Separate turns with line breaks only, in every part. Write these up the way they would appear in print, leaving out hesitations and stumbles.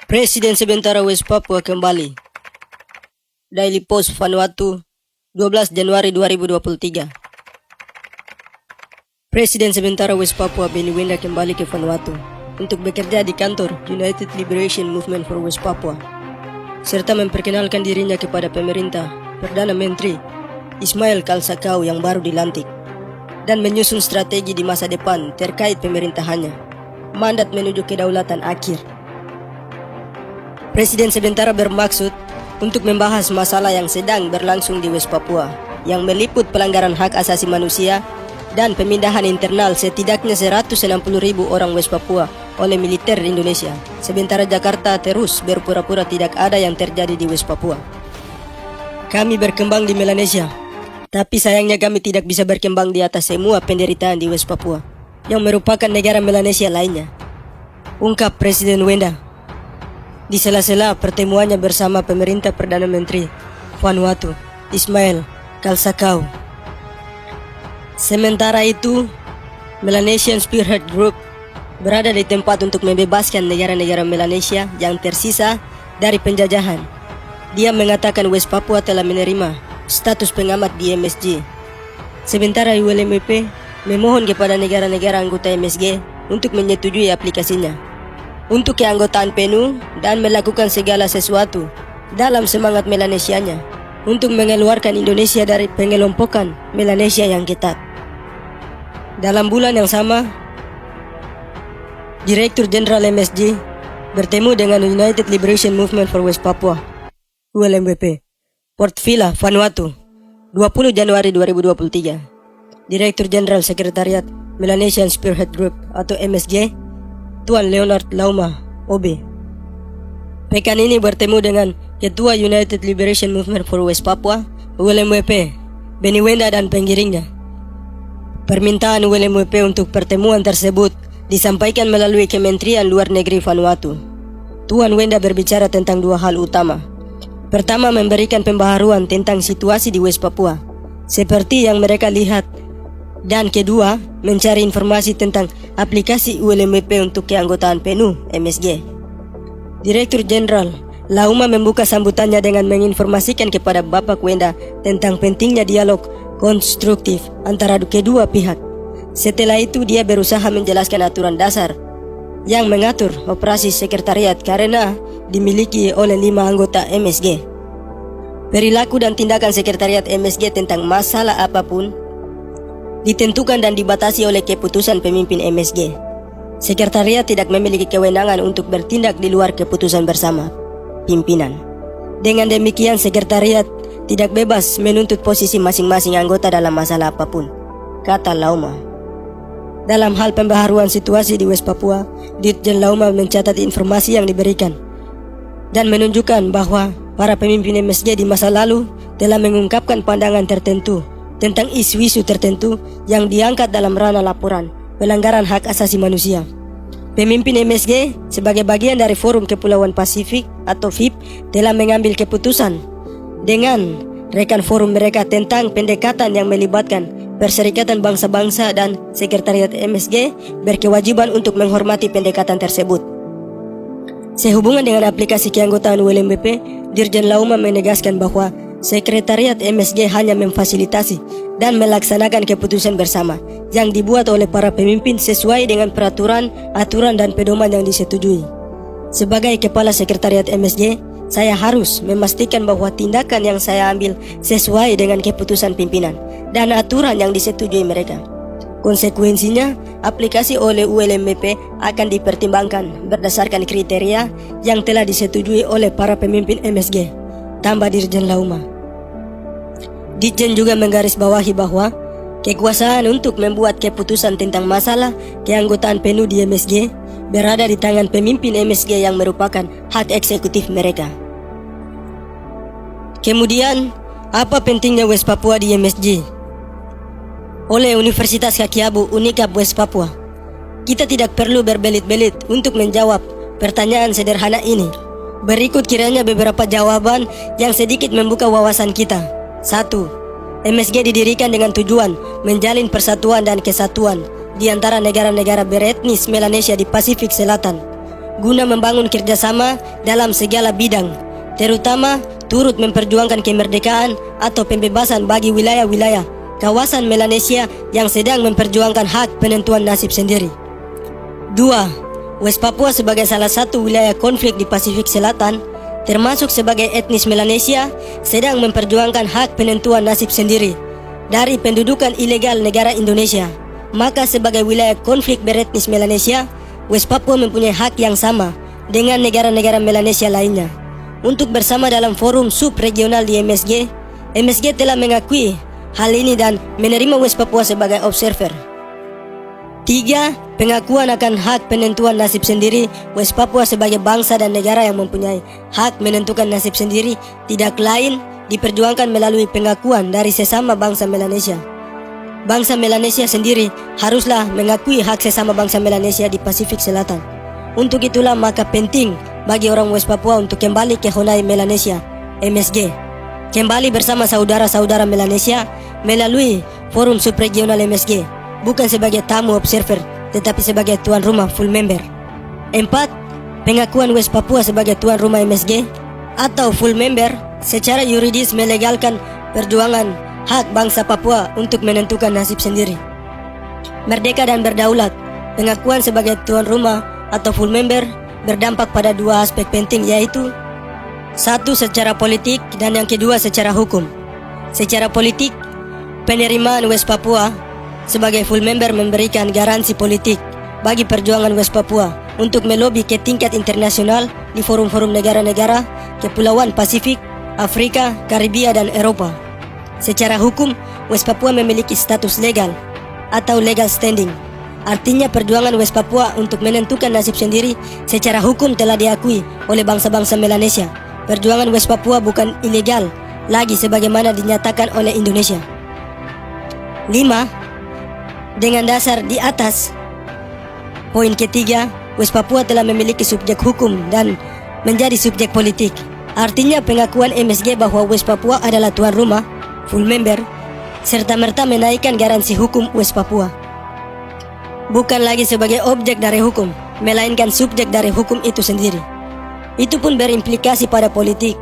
Presiden sementara West Papua kembali. Daily Post Vanuatu, 12 Januari 2023. Presiden sementara West Papua Benny Wenda kembali ke Vanuatu untuk bekerja di kantor United Liberation Movement for West Papua, serta memperkenalkan dirinya kepada pemerintah Perdana Menteri Ismail Kalsakau yang baru dilantik, dan menyusun strategi di masa depan terkait pemerintahannya, mandat menuju kedaulatan akhir. Presiden sementara bermaksud untuk membahas masalah yang sedang berlangsung di West Papua yang meliput pelanggaran hak asasi manusia dan pemindahan internal setidaknya 160.000 orang West Papua oleh militer Indonesia, sementara Jakarta terus berpura-pura tidak ada yang terjadi di West Papua. Kami berkembang di Melanesia, tapi sayangnya kami tidak bisa berkembang di atas semua penderitaan di West Papua yang merupakan negara Melanesia lainnya, ungkap Presiden Wenda di sela-sela pertemuannya bersama pemerintah Perdana Menteri Vanuatu Ismail Kalsakau. Sementara itu, Melanesian Spearhead Group berada di tempat untuk membebaskan negara-negara Melanesia yang tersisa dari penjajahan. Dia mengatakan West Papua telah menerima status pengamat di MSG. Sementara ULMWP memohon kepada negara-negara anggota MSG untuk menyetujui aplikasinya untuk keanggotaan penuh dan melakukan segala sesuatu dalam semangat Melanesianya untuk mengeluarkan Indonesia dari pengelompokan Melanesia yang ketat. Dalam bulan yang sama, Direktur Jenderal MSG bertemu dengan United Liberation Movement for West Papua ULMWP Port Vila, Vanuatu, 20 Januari 2023. Direktur Jenderal Sekretariat Melanesian Spearhead Group atau MSG, Tuan Leonard Lauma, OB. Pekan ini bertemu dengan Ketua United Liberation Movement for West Papua, ULMWP, Benny Wenda dan pengiringnya. Permintaan ULMWP untuk pertemuan tersebut disampaikan melalui Kementerian Luar Negeri Vanuatu. Tuan Wenda berbicara tentang dua hal utama. Pertama, memberikan pembaharuan tentang situasi di West Papua, seperti yang mereka lihat. Dan kedua, mencari informasi tentang aplikasi ULMWP untuk keanggotaan penuh MSG. Direktur Jenderal Lauma membuka sambutannya dengan menginformasikan kepada Bapak Wenda tentang pentingnya dialog konstruktif antara kedua pihak. Setelah itu dia berusaha menjelaskan aturan dasar yang mengatur operasi sekretariat karena dimiliki oleh 5 anggota MSG. Perilaku dan tindakan sekretariat MSG tentang masalah apapun ditentukan dan dibatasi oleh keputusan pemimpin MSG. Sekretariat tidak memiliki kewenangan untuk bertindak di luar keputusan bersama pimpinan. Dengan demikian, sekretariat tidak bebas menuntut posisi masing-masing anggota dalam masalah apapun, kata Lauma. Dalam hal pembaharuan situasi di West Papua, Dirjen Lauma mencatat informasi yang diberikan dan menunjukkan bahwa para pemimpin MSG di masa lalu telah mengungkapkan pandangan tertentu tentang isu-isu tertentu yang diangkat dalam ranah laporan pelanggaran hak asasi manusia. Pemimpin MSG sebagai bagian dari Forum Kepulauan Pasifik atau FIP telah mengambil keputusan dengan rekan forum mereka tentang pendekatan yang melibatkan Perserikatan Bangsa-Bangsa, dan Sekretariat MSG berkewajiban untuk menghormati pendekatan tersebut. Sehubungan dengan aplikasi keanggotaan ULMWP, Dirjen Lauma menegaskan bahwa Sekretariat MSG hanya memfasilitasi dan melaksanakan keputusan bersama yang dibuat oleh para pemimpin sesuai dengan peraturan, aturan dan pedoman yang disetujui. Sebagai Kepala Sekretariat MSG, saya harus memastikan bahwa tindakan yang saya ambil sesuai dengan keputusan pimpinan dan aturan yang disetujui mereka. Konsekuensinya, aplikasi oleh ULMWP akan dipertimbangkan berdasarkan kriteria yang telah disetujui oleh para pemimpin MSG, tambah Dirjen Lauma. Dirjen juga menggarisbawahi bahwa kekuasaan untuk membuat keputusan tentang masalah keanggotaan penuh di MSG berada di tangan pemimpin MSG yang merupakan hak eksekutif mereka. Kemudian, apa pentingnya West Papua di MSG? Oleh Universitas Kakiabu Unikab West Papua, kita tidak perlu berbelit-belit untuk menjawab pertanyaan sederhana ini. Berikut kiranya beberapa jawaban yang sedikit membuka wawasan kita. 1. MSG didirikan dengan tujuan menjalin persatuan dan kesatuan di antara negara-negara beretnis Melanesia di Pasifik Selatan. guna membangun kerjasama dalam segala bidang, terutama turut memperjuangkan kemerdekaan atau pembebasan bagi wilayah-wilayah kawasan Melanesia yang sedang memperjuangkan hak penentuan nasib sendiri. 2. West Papua sebagai salah satu wilayah konflik di Pasifik Selatan, termasuk sebagai etnis Melanesia, sedang memperjuangkan hak penentuan nasib sendiri dari pendudukan ilegal negara Indonesia. Maka sebagai wilayah konflik beretnis Melanesia, West Papua mempunyai hak yang sama dengan negara-negara Melanesia lainnya untuk bersama dalam forum subregional di MSG. MSG telah mengakui hal ini dan menerima West Papua sebagai observer. 3. Pengakuan akan hak penentuan nasib sendiri. West Papua sebagai bangsa dan negara yang mempunyai hak menentukan nasib sendiri tidak lain diperjuangkan melalui pengakuan dari sesama bangsa Melanesia. Bangsa Melanesia sendiri haruslah mengakui hak sesama bangsa Melanesia di Pasifik Selatan. Untuk itulah maka penting bagi orang West Papua untuk kembali ke Honai Melanesia, MSG. Kembali bersama saudara-saudara Melanesia melalui forum subregional MSG, bukan sebagai tamu observer, tetapi sebagai tuan rumah full member. 4. Pengakuan West Papua sebagai tuan rumah MSG atau full member secara yuridis melegalkan perjuangan hak bangsa Papua untuk menentukan nasib sendiri. Merdeka dan berdaulat. Pengakuan sebagai tuan rumah atau full member berdampak pada dua aspek penting, yaitu 1. Secara politik dan yang kedua secara hukum. Secara politik, penerimaan West Papua sebagai full member memberikan garansi politik bagi perjuangan West Papua untuk melobi ke tingkat internasional di forum-forum negara-negara Kepulauan Pasifik, Afrika, Karibia, dan Eropa. Secara hukum, West Papua memiliki status legal atau legal standing. Artinya perjuangan West Papua untuk menentukan nasib sendiri secara hukum telah diakui oleh bangsa-bangsa Melanesia. Perjuangan West Papua bukan ilegal lagi sebagaimana dinyatakan oleh Indonesia. 5. Dengan dasar di atas, poin ketiga, West Papua telah memiliki subjek hukum dan menjadi subjek politik. Artinya pengakuan MSG bahwa West Papua adalah tuan rumah, full member, serta-merta menaikkan garansi hukum West Papua. Bukan lagi sebagai objek dari hukum, melainkan subjek dari hukum itu sendiri. Itu pun berimplikasi pada politik.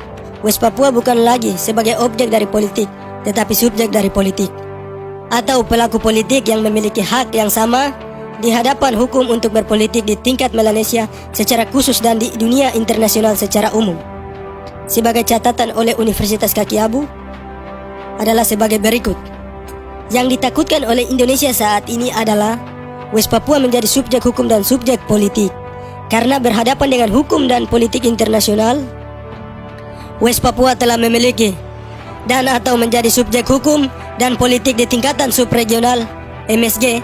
West Papua bukan lagi sebagai objek dari politik, tetapi subjek dari politik, atau pelaku politik yang memiliki hak yang sama di hadapan hukum untuk berpolitik di tingkat Melanesia secara khusus dan di dunia internasional secara umum. Sebagai catatan oleh Universitas Kaki Abu adalah sebagai berikut. Yang ditakutkan oleh Indonesia saat ini adalah West Papua menjadi subjek hukum dan subjek politik. Karena berhadapan dengan hukum dan politik internasional, West Papua telah memiliki dan atau menjadi subjek hukum dan politik di tingkatan subregional MSG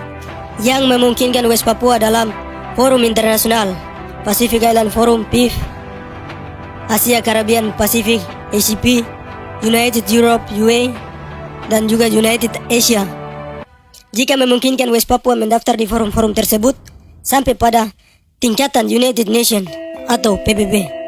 yang memungkinkan West Papua dalam forum internasional Pacific Island Forum PIF, Asia Caribbean Pacific ACP, United Europe UA, dan juga United Asia. Jika memungkinkan West Papua mendaftar di forum-forum tersebut sampai pada tingkatan United Nations atau PBB.